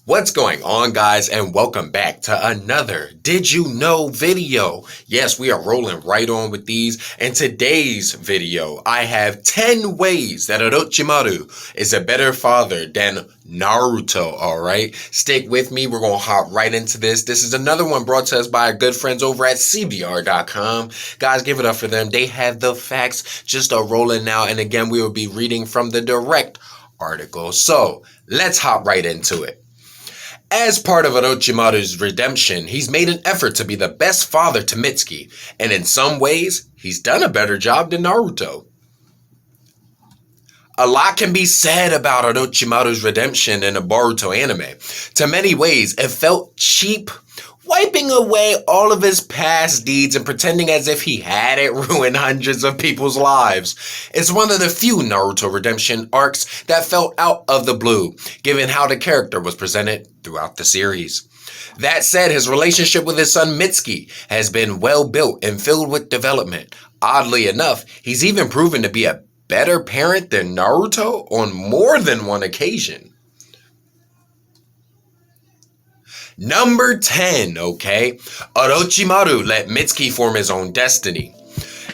What's going on, guys, and welcome back to another Did You Know video. Yes, we are rolling right on with these. In today's video, I have 10 ways that Orochimaru is a better father than Naruto, alright? Stick with me, we're going to hop right into this. This is another one brought to us by our good friends over at CBR.com. Guys, give it up for them. They have the facts just rolling now, and again, we will be reading from the direct article. So, let's hop right into it. As part of Orochimaru's redemption, he's made an effort to be the best father to Mitsuki, and in some ways, he's done a better job than Naruto. A lot can be said about Orochimaru's redemption in a Boruto anime. To many ways, it felt cheap, wiping away all of his past deeds and pretending as if he hadn't ruined hundreds of people's lives. It's one of the few Naruto redemption arcs that felt out of the blue, given how the character was presented throughout the series. That said, his relationship with his son Mitsuki has been well built and filled with development. Oddly enough, he's even proven to be a better parent than Naruto on more than one occasion. Number 10, okay? Orochimaru let Mitsuki form his own destiny.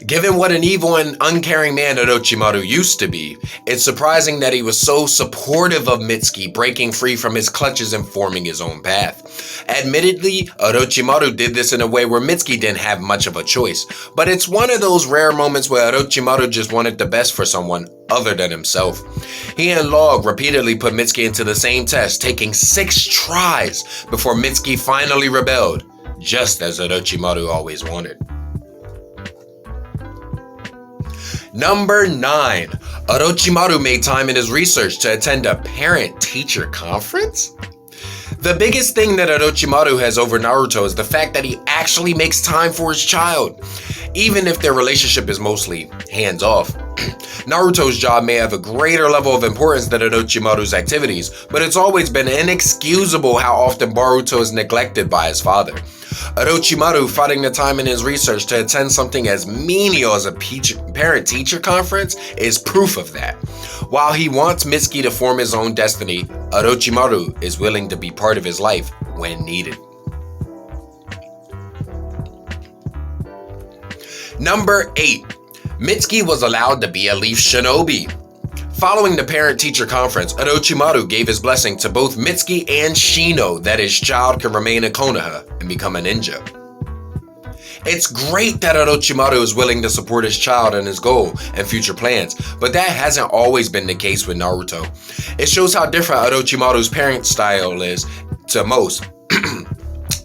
Given what an evil and uncaring man Orochimaru used to be, it's surprising that he was so supportive of Mitsuki breaking free from his clutches and forming his own path. Admittedly, Orochimaru did this in a way where Mitsuki didn't have much of a choice, but it's one of those rare moments where Orochimaru just wanted the best for someone other than himself. He and Log repeatedly put Mitsuki into the same test, taking 6 tries before Mitsuki finally rebelled, just as Orochimaru always wanted. Number 9. Orochimaru made time in his research to attend a parent-teacher conference? The biggest thing that Orochimaru has over Naruto is the fact that he actually makes time for his child, even if their relationship is mostly hands-off. Naruto's job may have a greater level of importance than Orochimaru's activities, but it's always been inexcusable how often Boruto is neglected by his father. Orochimaru finding the time in his research to attend something as menial as a parent-teacher conference is proof of that. While he wants Mitsuki to form his own destiny, Orochimaru is willing to be part of his life when needed. Number 8. Mitsuki was allowed to be a Leaf Shinobi. Following the parent-teacher conference, Orochimaru gave his blessing to both Mitsuki and Shino that his child can remain a Konoha and become a ninja. It's great that Orochimaru is willing to support his child and his goal and future plans, but that hasn't always been the case with Naruto. It shows how different Orochimaru's parent style is to most.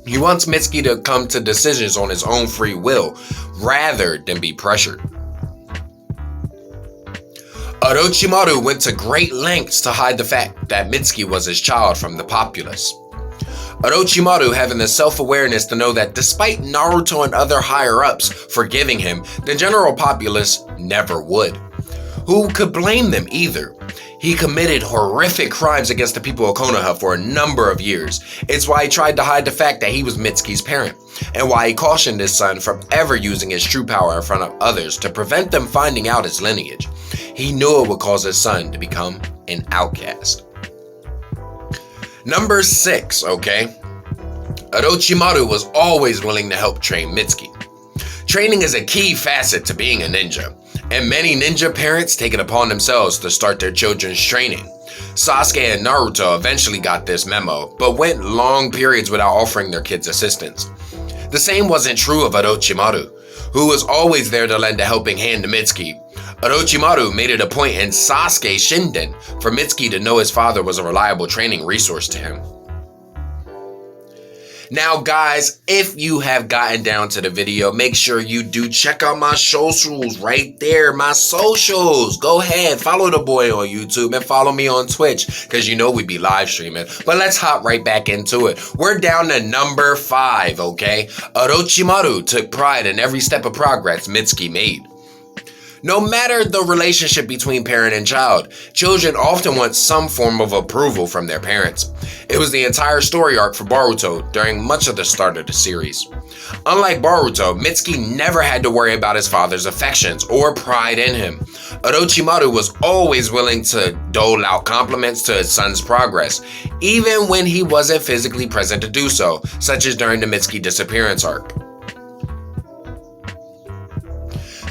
He wants Mitsuki to come to decisions on his own free will, rather than be pressured. Orochimaru went to great lengths to hide the fact that Mitsuki was his child from the populace. Orochimaru having the self-awareness to know that despite Naruto and other higher-ups forgiving him, the general populace never would. Who could blame them either? He committed horrific crimes against the people of Konoha for a number of years. It's why he tried to hide the fact that he was Mitsuki's parent, and why he cautioned his son from ever using his true power in front of others to prevent them finding out his lineage. He knew it would cause his son to become an outcast. Number 6, okay? Orochimaru was always willing to help train Mitsuki. Training is a key facet to being a ninja, and many ninja parents take it upon themselves to start their children's training. Sasuke and Naruto eventually got this memo, but went long periods without offering their kids assistance. The same wasn't true of Orochimaru, who was always there to lend a helping hand to Mitsuki. Orochimaru made it a point in Sasuke Shinden for Mitsuki to know his father was a reliable training resource to him. Now guys, if you have gotten down to the video, make sure you do check out my socials right there, my socials. Go ahead, follow the boy on YouTube and follow me on Twitch, because you know we be live streaming. But let's hop right back into it. We're down to number 5, okay? Orochimaru took pride in every step of progress Mitsuki made. No matter the relationship between parent and child, children often want some form of approval from their parents. It was the entire story arc for Boruto during much of the start of the series. Unlike Boruto, Mitsuki never had to worry about his father's affections or pride in him. Orochimaru was always willing to dole out compliments to his son's progress, even when he wasn't physically present to do so, such as during the Mitsuki disappearance arc.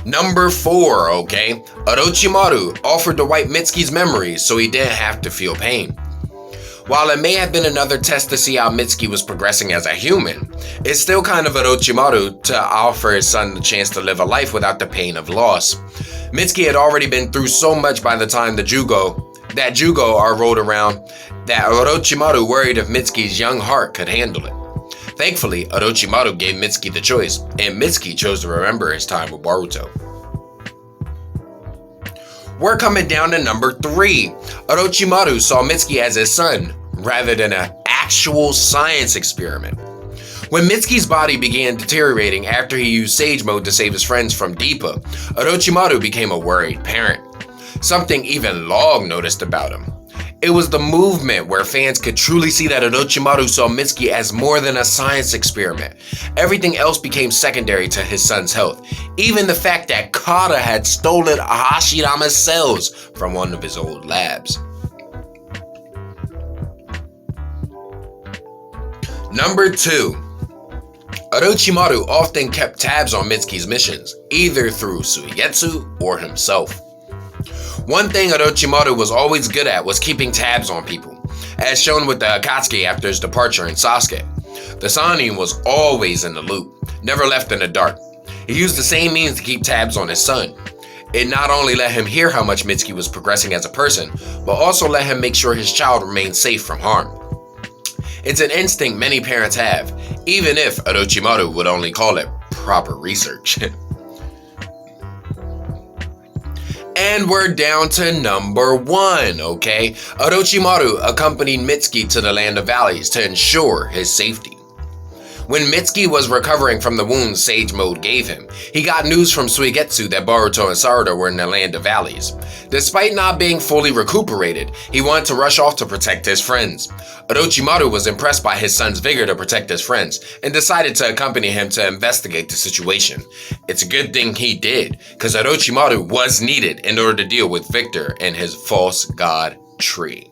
Number 4, okay? Orochimaru offered to wipe Mitsuki's memories so he didn't have to feel pain. While it may have been another test to see how Mitsuki was progressing as a human, it's still kind of Orochimaru to offer his son the chance to live a life without the pain of loss. Mitsuki had already been through so much by the time that Jugo are rolled around that Orochimaru worried if Mitsuki's young heart could handle it. Thankfully, Orochimaru gave Mitsuki the choice, and Mitsuki chose to remember his time with Boruto. We're coming down to number 3. Orochimaru saw Mitsuki as his son, rather than an actual science experiment. When Mitsuki's body began deteriorating after he used Sage Mode to save his friends from Deepa, Orochimaru became a worried parent. Something even Long noticed about him. It was the movement where fans could truly see that Orochimaru saw Mitsuki as more than a science experiment. Everything else became secondary to his son's health. Even the fact that Kata had stolen Hashirama's cells from one of his old labs. Number 2. Orochimaru often kept tabs on Mitsuki's missions, either through Suigetsu or himself. One thing Orochimaru was always good at was keeping tabs on people, as shown with the Akatsuki after his departure in Sasuke. The Sannin was always in the loop, never left in the dark. He used the same means to keep tabs on his son. It not only let him hear how much Mitsuki was progressing as a person, but also let him make sure his child remained safe from harm. It's an instinct many parents have, even if Orochimaru would only call it proper research. And we're down to number 1, okay? Orochimaru accompanied Mitsuki to the Land of Valleys to ensure his safety. When Mitsuki was recovering from the wounds Sage Mode gave him, he got news from Suigetsu that Boruto and Sarada were in the Land of Valleys. Despite not being fully recuperated, he wanted to rush off to protect his friends. Orochimaru was impressed by his son's vigor to protect his friends, and decided to accompany him to investigate the situation. It's a good thing he did, because Orochimaru was needed in order to deal with Victor and his false god tree.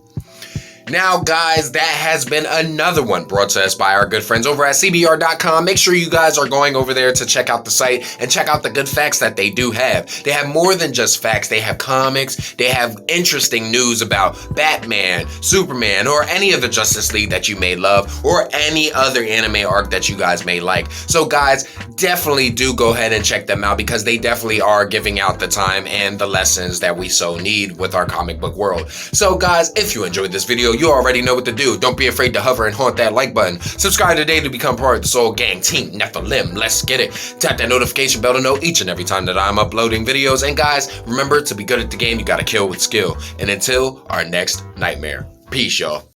Now guys, that has been another one brought to us by our good friends over at CBR.com. Make sure you guys are going over there to check out the site and check out the good facts that they do have. They have more than just facts. They have comics. They have interesting news about Batman, Superman, or any of the Justice League that you may love, or any other anime arc that you guys may like. So guys, definitely do go ahead and check them out, because they definitely are giving out the time and the lessons that we so need with our comic book world. So guys, if you enjoyed this video, you already know what to do. Don't be afraid to hover and haunt that like button. Subscribe today to become part of the Soul Gang Team Nephilim. Let's get it. Tap that notification bell to know each and every time that I'm uploading videos. And guys, remember, to be good at the game, you gotta kill with skill. And until our next nightmare, peace, y'all.